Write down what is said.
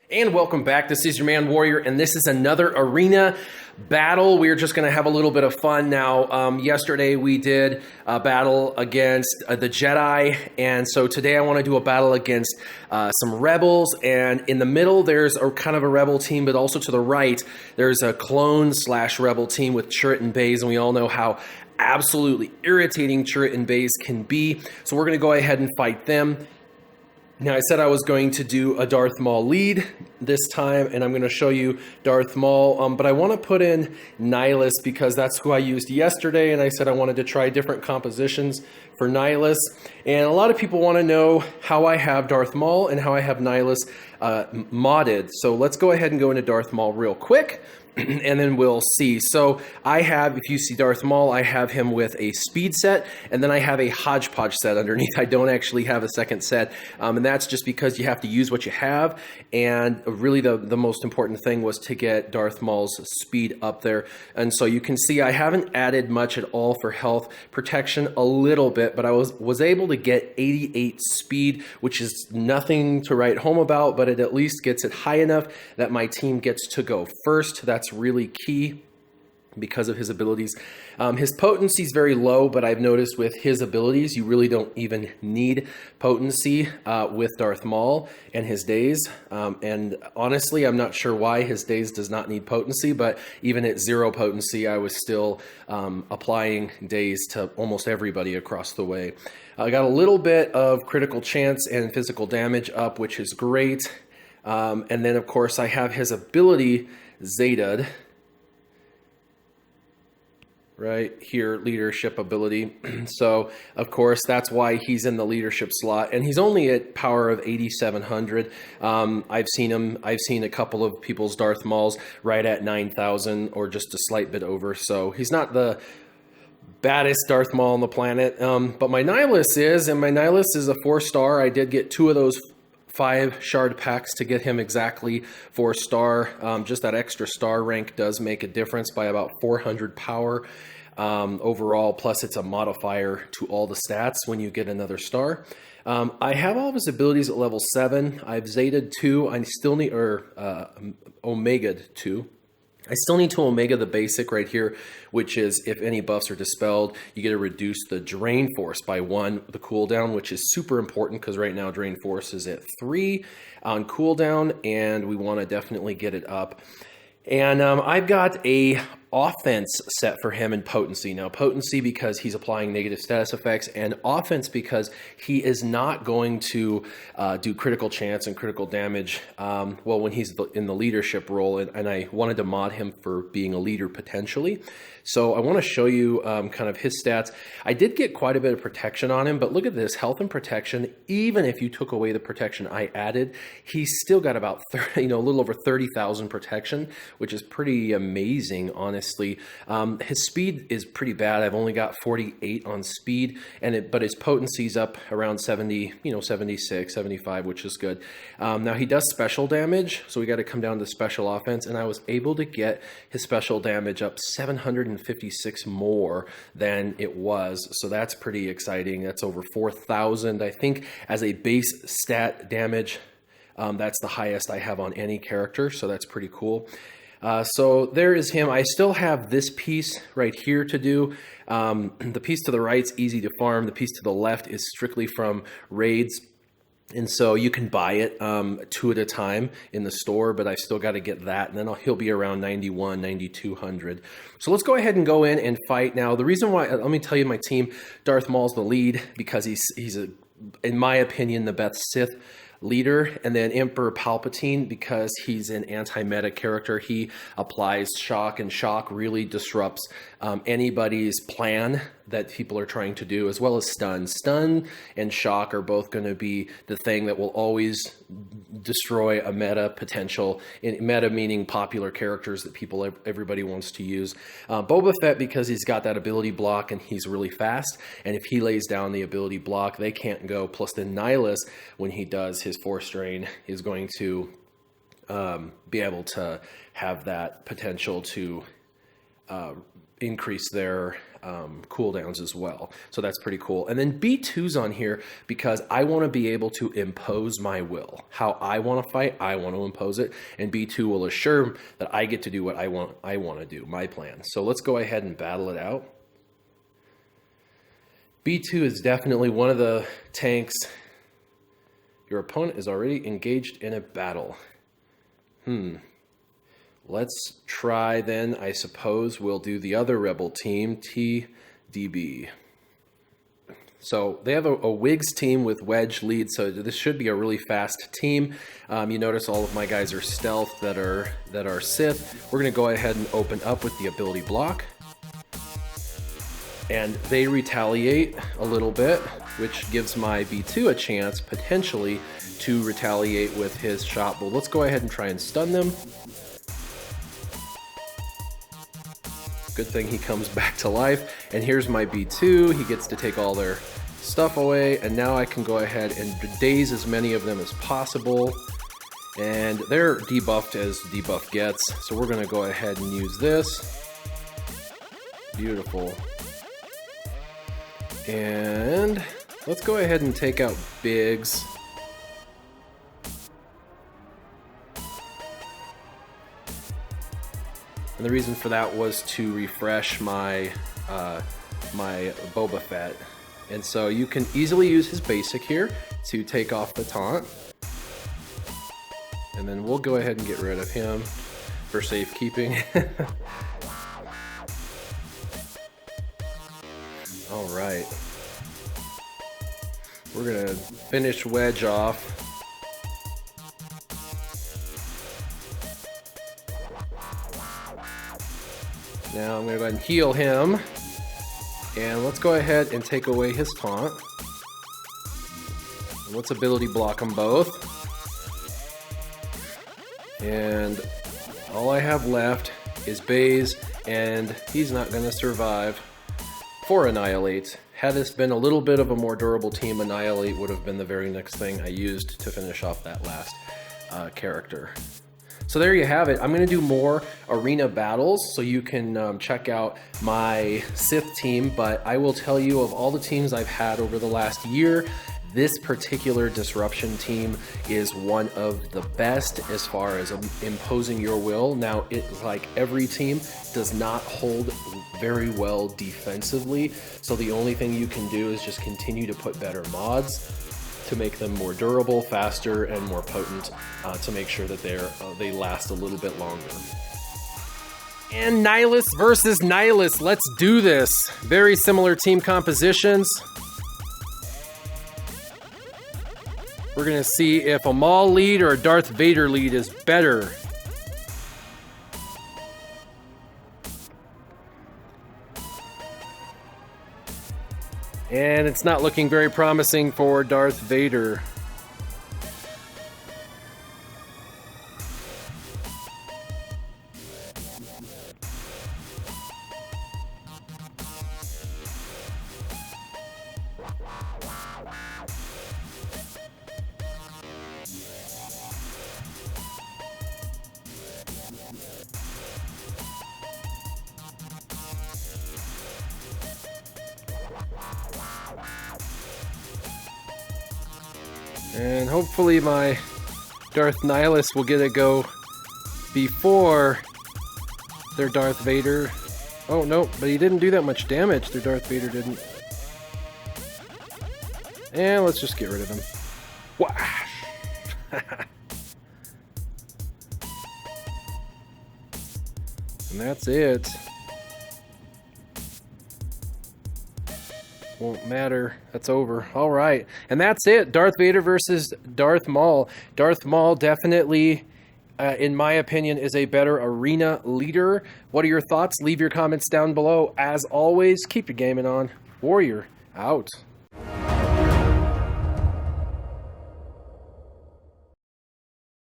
And welcome back. This is your man Warrior, and this is another arena battle. We're just going to have a little bit of fun now. Yesterday we did a battle against the Jedi, and so today I want to do a battle against some rebels. And in the middle there's a kind of a rebel team, but also to the right there's a clone / rebel team with Chirrut and Baze, and we all know how absolutely irritating Chirrut and Baze can be. So we're going to go ahead and fight them. Now, I said I was going to do a Darth Maul lead this time, and I'm going to show you Darth Maul, but I want to put in Nihlius because that's who I used yesterday, and I said I wanted to try different compositions for Nihlius. And a lot of people want to know how I have Darth Maul and how I have Nihlius modded. So let's go ahead and go into Darth Maul real quick. And then we'll see. So I have, if you see Darth Maul, I have him with a speed set, and then I have a hodgepodge set underneath. I don't actually have a second set, and that's just because you have to use what you have. And really the most important thing was to get Darth Maul's speed up there. And so you can see I haven't added much at all for health protection, a little bit, but I was able to get 88 speed, which is nothing to write home about, but it at least gets it high enough that my team gets to go first. That's really key because of his abilities. His potency is very low, but I've noticed with his abilities, you really don't even need potency with Darth Maul and his days. And honestly, I'm not sure why his days does not need potency, but even at 0 potency, I was still applying days to almost everybody across the way. I got a little bit of critical chance and physical damage up, which is great. And then, of course, I have his ability zVader right here, leadership ability. So of course that's why he's in the leadership slot, and he's only at power of 8700. I've seen a couple of people's Darth Mauls right at 9000 or just a slight bit over, so he's not the baddest Darth Maul on the planet. But my Nihlius is, and my Nihlius is a 4-star. I did get 2 of those 5 shard packs to get him exactly 4-star. Just that extra star rank does make a difference by about 400 power overall, plus it's a modifier to all the stats when you get another star. I have all of his abilities at level 7. I've Zetaed 2. I still need, Omega'd 2. I still need to Omega the basic right here, which is if any buffs are dispelled, you get to reduce the drain force by 1, the cooldown, which is super important because right now drain force is at 3 on cooldown, and we want to definitely get it up. And I've got a offense set for him in potency. Now potency because he's applying negative status effects, and offense because he is not going to do critical chance and critical damage well when he's in the leadership role, and I wanted to mod him for being a leader potentially. So I want to show you kind of his stats. I did get quite a bit of protection on him, but look at this, health and protection. Even if you took away the protection I added, he's still got about 30, a little over 30,000 protection, which is pretty amazing, honestly. His speed is pretty bad. I've only got 48 on speed, but his potency's up around 70, 76, 75, which is good. Now he does special damage, so we got to come down to special offense, and I was able to get his special damage up 756 more than it was, so that's pretty exciting. That's over 4,000, I think, as a base stat damage. That's the highest I have on any character, so that's pretty cool. So there is him. I still have this piece right here to do. The piece to the right's easy to farm. The piece to the left is strictly from raids. And so you can buy it 2 at a time in the store, but I've still got to get that. And then he'll be around 91, 9200. So let's go ahead and go in and fight. Now, the reason why, let me tell you my team, Darth Maul's the lead because he's in my opinion, the best Sith leader, and then Emperor Palpatine because he's an anti-meta character. He applies shock, and shock really disrupts anybody's plan that people are trying to do, as well as stun. Stun and shock are both going to be the thing that will always destroy a meta potential. In meta meaning popular characters that everybody wants to use. Boba Fett because he's got that ability block and he's really fast, and if he lays down the ability block, they can't go. Plus then Nihlius, when he does his force drain, is going to be able to have that potential to increase their cooldowns as well. So that's pretty cool. And then B2's on here because I want to be able to impose my will. How I want to fight, I want to impose it. And B2 will assure that I get to do what I want to do, my plan. So let's go ahead and battle it out. B2 is definitely one of the tanks. Your opponent is already engaged in a battle. Let's try then, I suppose, we'll do the other rebel team, TDB. So they have a Whigs team with Wedge lead, so this should be a really fast team. You notice all of my guys are stealth that are Sith. We're going to go ahead and open up with the ability block. And they retaliate a little bit, which gives my B2 a chance, potentially, to retaliate with his shot. But let's go ahead and try and stun them. Good thing he comes back to life. And here's my B2. He gets to take all their stuff away. And now I can go ahead and daze as many of them as possible. And they're debuffed as debuff gets. So we're going to go ahead and use this. Beautiful. And let's go ahead and take out Biggs. And the reason for that was to refresh my my Boba Fett. And so you can easily use his basic here to take off the taunt. And then we'll go ahead and get rid of him for safekeeping. All right. We're gonna finish Wedge off. Now I'm going to go ahead and heal him. And let's go ahead and take away his taunt. And let's ability block them both. And all I have left is Baze, and he's not going to survive for Annihilate. Had this been a little bit of a more durable team, Annihilate would have been the very next thing I used to finish off that last character. So there you have it. I'm going to do more arena battles so you can check out my Sith team, but I will tell you, of all the teams I've had over the last year, this particular disruption team is one of the best as far as imposing your will. Now, it's like every team does not hold very well defensively, so the only thing you can do is just continue to put better mods to make them more durable, faster, and more potent to make sure that they last a little bit longer. And Nihlius versus Nihlius, let's do this. Very similar team compositions. We're gonna see if a Maul lead or a Darth Vader lead is better. And it's not looking very promising for Darth Vader. And hopefully my Darth Nihlius will get a go before their Darth Vader. Oh no, but he didn't do that much damage. Their Darth Vader didn't. And let's just get rid of him. Wash! And that's it. Won't matter. That's over. All right. And that's it. Darth Vader versus Darth Maul. Darth Maul definitely, in my opinion, is a better arena leader. What are your thoughts? Leave your comments down below. As always, keep your gaming on. Warrior out.